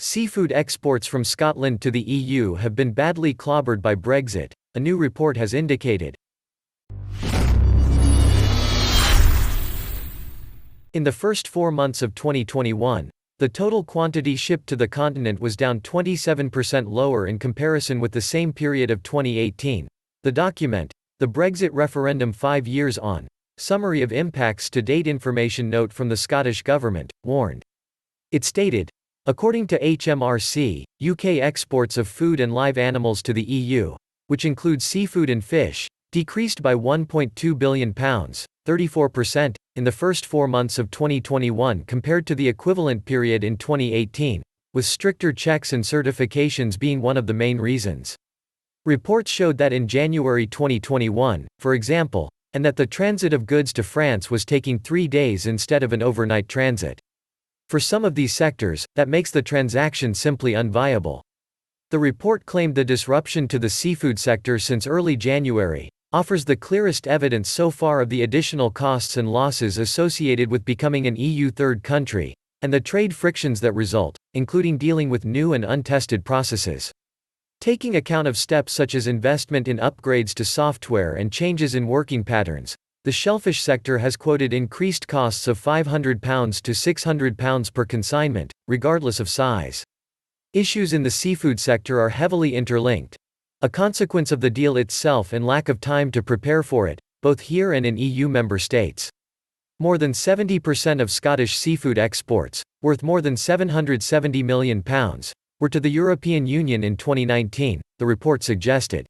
Seafood exports from Scotland to the EU have been badly clobbered by Brexit, a new report has indicated. In the first 4 months of 2021, the total quantity shipped to the continent was down 27% lower in comparison with the same period of 2018. The document, The Brexit Referendum 5 Years On, Summary of Impacts to Date Information Note from the Scottish Government, warned. It stated, according to HMRC, UK exports of food and live animals to the EU, which includes seafood and fish, decreased by £1.2 billion, 34%, in the first 4 months of 2021 compared to the equivalent period in 2018, with stricter checks and certifications being one of the main reasons. Reports showed that in January 2021, for example, and that the transit of goods to France was taking 3 days instead of an overnight transit. For some of these sectors, that makes the transaction simply unviable. The report claimed the disruption to the seafood sector since early January offers the clearest evidence so far of the additional costs and losses associated with becoming an EU third country, and the trade frictions that result, including dealing with new and untested processes. Taking account of steps such as investment in upgrades to software and changes in working patterns, the shellfish sector has quoted increased costs of £500 to £600 per consignment, regardless of size. Issues in the seafood sector are heavily interlinked, a consequence of the deal itself and lack of time to prepare for it, both here and in EU member states. More than 70% of Scottish seafood exports, worth more than £770 million, were to the European Union in 2019, the report suggested.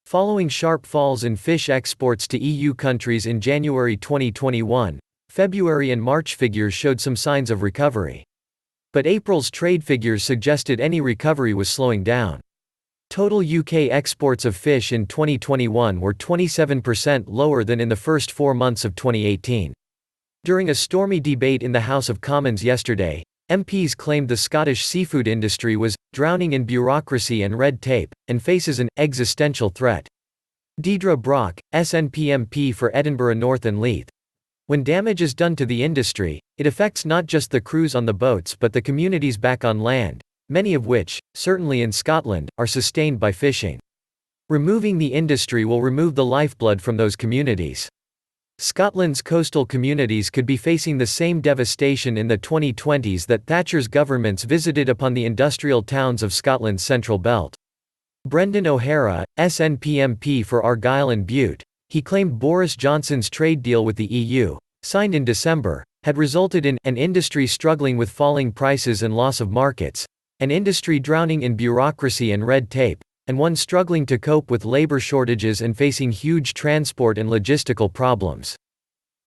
Following sharp falls in fish exports to EU countries in January 2021, February and March figures showed some signs of recovery. But April's trade figures suggested any recovery was slowing down. Total UK exports of fish in 2021 were 27% lower than in the first 4 months of 2018. During a stormy debate in the House of Commons yesterday, MPs claimed the Scottish seafood industry was drowning in bureaucracy and red tape, and faces an existential threat. Deirdre Brock, SNP MP for Edinburgh North and Leith. When damage is done to the industry, it affects not just the crews on the boats but the communities back on land, many of which, certainly in Scotland, are sustained by fishing. Removing the industry will remove the lifeblood from those communities. Scotland's coastal communities could be facing the same devastation in the 2020s that Thatcher's governments visited upon the industrial towns of Scotland's Central Belt. Brendan O'Hara, SNP MP for Argyll and Bute, he claimed Boris Johnson's trade deal with the EU, signed in December, had resulted in an industry struggling with falling prices and loss of markets, an industry drowning in bureaucracy and red tape, and one struggling to cope with labor shortages and facing huge transport and logistical problems.